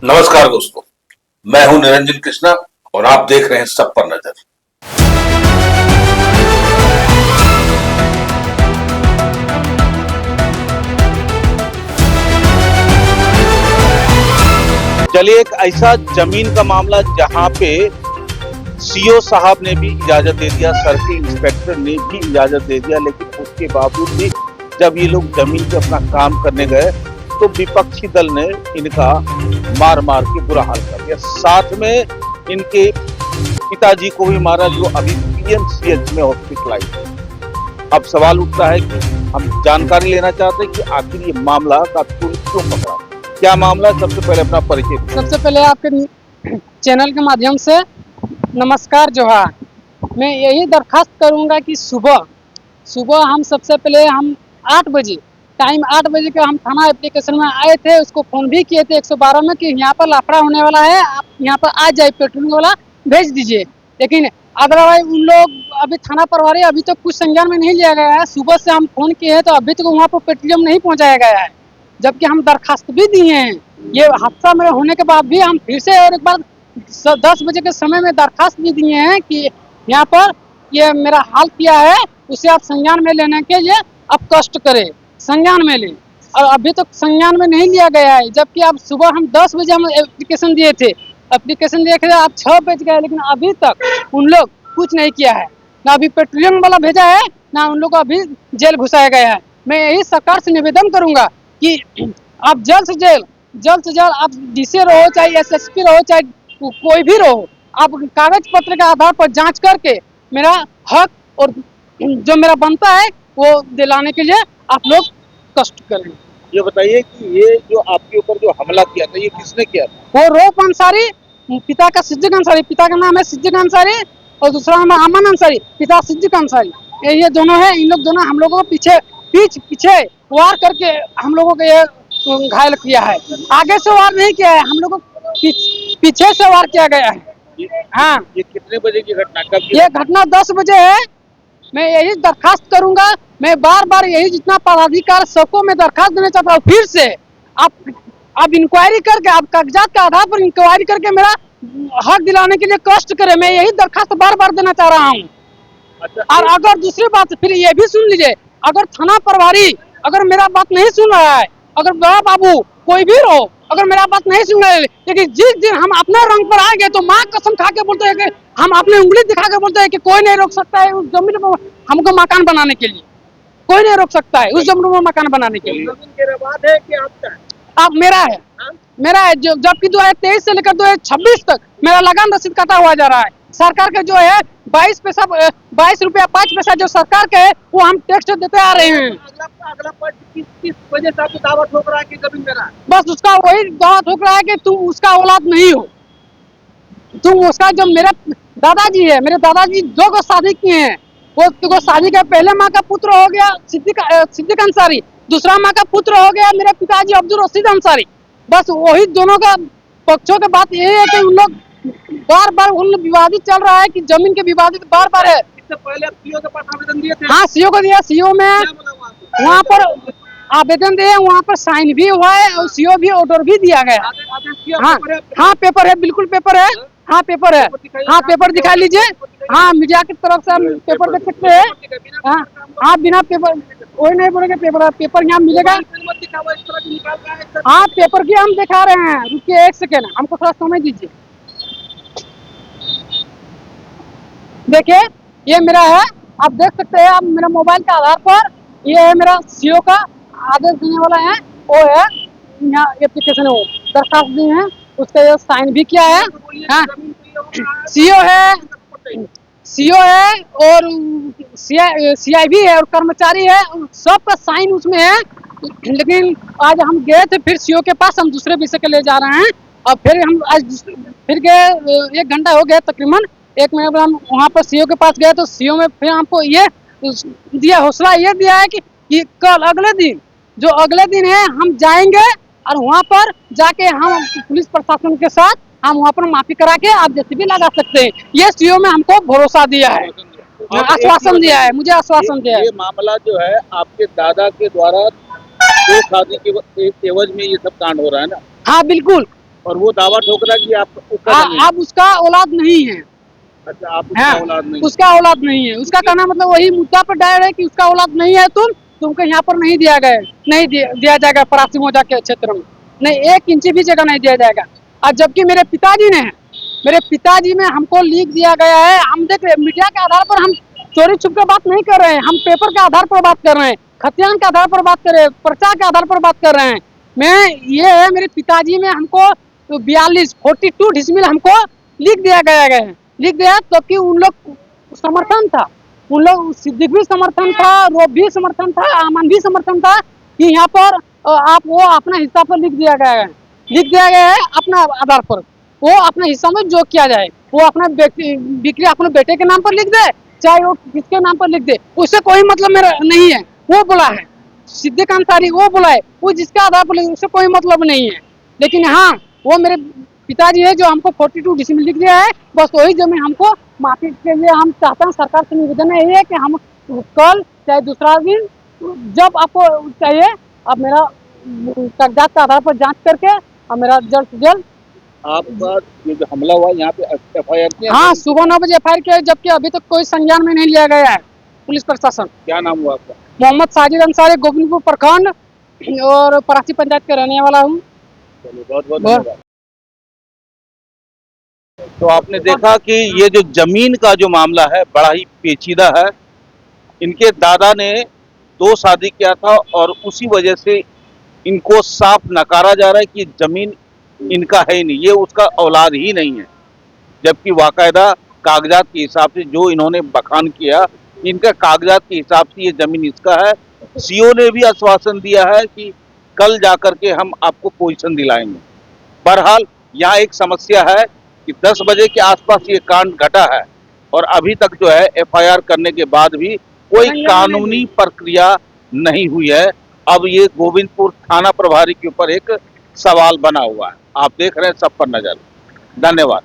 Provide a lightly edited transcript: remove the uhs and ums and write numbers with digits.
नमस्कार दोस्तों, मैं हूं निरंजन कृष्णा और आप देख रहे हैं सब पर नजर। चलिए, एक ऐसा जमीन का मामला जहां पे सीओ साहब ने भी इजाजत दे दिया, सर्किल इंस्पेक्टर ने भी इजाजत दे दिया, लेकिन उसके बावजूद भी जब ये लोग जमीन पे अपना काम करने गए तो विपक्षी दल ने इनका मार मार के बुरा हाल कर दिया। साथ में इनके पिताजी को भी मारा, जो अभी पीएमसीएच में हॉस्पिटलाइज है। अब सवाल उठता है कि हम जानकारी लेना चाहते हैं कि आखिर ये मामला का तुल क्यों पकड़ा, क्या मामला है। सबसे पहले अपना परिचय दीजिए। सबसे पहले आपके चैनल के माध्यम से नमस्कार जोहार। मैं यही दरखास्त करूंगा कि सुबह हम सबसे पहले हम 8 बजे टाइम 8 बजे के हम थाना एप्लीकेशन में आए थे, उसको फोन भी किए थे 112 में कि यहाँ पर लाफड़ा होने वाला है, आप यहाँ पर आ जाए, पेट्रोलिंग वाला भेज दीजिए। लेकिन अदरवाइज उन लोग अभी थाना प्रभारी अभी तक कुछ संज्ञान में नहीं लिया गया है। सुबह से हम फोन किए हैं तो अभी तक वहाँ पर पेट्रोलियम नहीं पहुँचाया गया है, जबकि हम दरखास्त भी दिए हैं। ये हादसा में होने के बाद भी हम फिर से और एक बार 10 बजे के समय में दरखास्त भी दिए हैं कि यहाँ पर ये मेरा हाल किया है, उसे आप संज्ञान में लेने के लिए आप कष्ट करें, संज्ञान में लें। और अभी तक संज्ञान में नहीं लिया गया है, जबकि अब सुबह हम 10 बजे हम एप्लीकेशन दिए थे, एप्लीकेशन दिए थे आप 6 बज गए, लेकिन अभी तक उन लोग कुछ नहीं किया है। ना अभी पेट्रोलियम वाला भेजा है, ना उन लोग को अभी जेल घुसाया गया है। मैं यही सरकार से निवेदन करूंगा कि आप जल्द से जल्द आप डीसी रहो, चाहे एसएसपी रहो, चाहे कोई भी रहो, आप कागज पत्र के आधार पर जांच करके मेरा हक और जो मेरा बनता है वो दिलाने के लिए आप लोग कष्ट करें। ये बताइए कि ये जो आपके ऊपर जो हमला किया था, ये किसने किया था? वो रऊफ अंसारी, पिता का सिद्दीक अंसारी, पिता का नाम है सिद्दीक अंसारी और दूसरा नाम है अमन अंसारी, पिता सिद्दीक अंसारी। ये दोनों है, इन लोग दोनों हम लोगों को पीछे वार करके हम लोगों को ये घायल किया है। आगे से वार नहीं किया है, हम लोगों को पीछे से वार किया गया है। हाँ, ये कितने बजे की घटना, कब? ये घटना 10 बजे है। मैं यही दरखास्त करूंगा, मैं बार यही जितना पदाधिकार सबको मैं दरखास्त देना चाहता हूँ, फिर से आप इंक्वायरी करके, आप कागजात के आधार पर इंक्वायरी करके मेरा हक दिलाने के लिए कष्ट करें। मैं यही दरखास्त बार देना चाह रहा हूँ। अच्छा, और अगर दूसरी बात फिर ये भी सुन लीजिए, अगर थाना प्रभारी अगर मेरा बात नहीं सुन रहा है, अगर बड़ा बाबू कोई भी रहो अगर मेरा बात नहीं सुन रहे, लेकिन जिस दिन हम अपने रंग पर आएंगे तो माँ कसम खा के बोलते हैं कि हम अपनी उंगली दिखा के बोलते हैं कि कोई नहीं रोक सकता है उस जमीन पर हमको मकान बनाने के लिए, कोई नहीं रोक सकता है उस जमीन पर मकान बनाने के लिए। है कि आपका? अब मेरा है जो, जबकि 2023 से लेकर 2026 तक मेरा लगान रसीद कटा हुआ जा रहा है। सरकार के जो है 22 रुपया 5 पैसा जो सरकार के है वो हम टैक्स देते आ रहे हैं। अगला पॉइंट किस वजह से आपको दावा ठोक रहा है कि जमीन मेरा? बस उसका वही दावा ठोक रहा है कि तुम उसका औलाद नहीं हो, तुम उसका, जो मेरे दादाजी है, मेरे दादाजी 2 को शादी किए हैं, वो शादी के पहले माँ का पुत्र हो गया सिद्दीक अंसारी, दूसरा माँ का पुत्र हो गया मेरे पिताजी अब्दुल रशीद अंसारी। बस वही दोनों का पक्षों की बात यही है कि उन लोग बार उन विवादित चल रहा है कि जमीन के विवादित बार है। इससे पहले आप सीओ के पास आवेदन दिए थे? हाँ, सीओ को दिया, सीओ में वहाँ पर आवेदन दिए, वहाँ पर साइन भी हुआ है और सीओ भी ऑर्डर भी दिया गया। हाँ, पेपर है, बिल्कुल पेपर है। हाँ, पेपर है। हाँ, पेपर दिखा लीजिए। हाँ, मीडिया की तरफ से हम पेपर देख सकते हैं। हाँ, बिना पेपर कोई नहीं बोलेगा, पेपर यहाँ मिलेगा। हाँ, पेपर की हम दिखा रहे हैं, रुकिए 1 सेकेंड, हमको थोड़ा समय दीजिए। देखिए, ये मेरा है, आप देख सकते हैं, आप मेरा मोबाइल के आधार पर ये है मेरा सीओ का आदेश देने वाला है, वो है यहाँ एप्लीकेशन वो दरखास्त दी है, उसका साइन भी किया है। हाँ, सीओ है और सीआई भी है और कर्मचारी है, सबका साइन उसमें है। लेकिन आज हम गए थे फिर सीओ के पास, हम दूसरे विषय के ले जा रहे हैं और फिर हम आज फिर गए, 1 घंटा हो गया तकरीबन, 1 मिनट हम वहाँ पर सीओ के पास गए तो सीओ में फिर हमको ये दिया, हौसला ये दिया है कि कल अगले दिन है हम जाएंगे और वहाँ पर जाके हम पुलिस प्रशासन के साथ हम वहाँ पर माफी करा के आप जेसीबी लगा सकते हैं। ये सीओ में हमको भरोसा दिया है, आश्वासन दिया है, मुझे आश्वासन दिया है। ये मामला जो है आपके दादा के द्वारा तो शादी के एवज में ये सब कांड हो रहा है ना? हाँ, बिल्कुल। और वो दावा ठोक रहा है कि आप उसका जमीन। आप उसका औलाद नहीं है। अच्छा, आप उसका हाँ, औलाद नहीं। उसका औलाद नहीं है। उसका कहना मतलब वही मुद्दा पर दायर है कि उसका औलाद नहीं है, तुमको यहाँ पर नहीं दिया गया, नहीं दिया जाएगा परासी मौजा के क्षेत्र में, नहीं 1 इंच भी जगह नहीं दिया जाएगा। और जबकि मेरे पिताजी ने, मेरे पिताजी में हमको लीक दिया गया है। हम देख रहे मीडिया के आधार पर हम चोरी छुप के बात नहीं कर रहे हैं, हम पेपर के आधार पर बात कर रहे हैं, खतियान के आधार पर बात कर रहे हैं, पर्चा के आधार पर बात कर रहे हैं। मैं ये है, मेरे पिताजी में हमको 42 डिसमिल हमको लिख दिया गया है, लिख दिया, तो कि उन लोग समर्थन था, उन लोग सिद्दीक भी समर्थन था, रोब भी समर्थन था, आमन भी समर्थन था कि यहाँ पर आप वो अपना हिस्सा पर लिख दिया गया है, लिख दिया गया है अपना आधार पर, वो अपने हिस्सा में जो किया जाए, वो अपना बिक्री अपने बेटे के नाम पर लिख दे, चाहे वो किसके नाम पर लिख दे, उससे कोई मतलब मेरा नहीं है। वो बोला है सिद्दीक अंसारी, वो बोला है, वो जिसके आधार पर उससे कोई मतलब नहीं है। लेकिन हाँ, वो मेरे पिताजी है जो हमको 42 डिसमिल लिख दिया है, बस वही जमीन हमको माफी के लिए हम चाहते हैं। सरकार से निवेदन है ये कि हम कल चाहे दूसरा दिन जब आपको चाहिए, आप मेरा कागजात के आधार पर जांच करके और मेरा जल्द से जल्द। आपका ये जो हमला हुआ यहाँ पे FIR किया? हाँ, सुबह 9 बजे FIR किया है, जबकि अभी तक कोई संज्ञान में नहीं लिया गया है पुलिस प्रशासन। क्या नाम हुआ आपका? मोहम्मद साजिद अंसारी, गोविंदपुर प्रखंड और परासी पंचायत के रहने वाला हूँ। चलिए, बहुत बहुत धन्यवाद। तो आपने देखा कि ये जो जमीन का जो मामला है बड़ा ही पेचीदा है। इनके दादा ने 2 शादी किया था और उसी वजह से इनको साफ नकारा जा रहा है कि जमीन इनका है ही नहीं, ये उसका औलाद ही नहीं है। जबकि वाकायदा कागजात के हिसाब से जो इन्होंने बखान किया, इनका कागजात के हिसाब से ये जमीन इसका है। सीओ ने भी आश्वासन दिया है कि कल जाकर के हम आपको पोजीशन दिलाएंगे। बहरहाल यहाँ एक समस्या है कि 10 बजे के आसपास ये कांड घटा है और अभी तक जो है FIR करने के बाद भी कोई कानूनी प्रक्रिया नहीं हुई है। अब ये गोविंदपुर थाना प्रभारी के ऊपर एक सवाल बना हुआ है। आप देख रहे हैं सब पर नजर। धन्यवाद।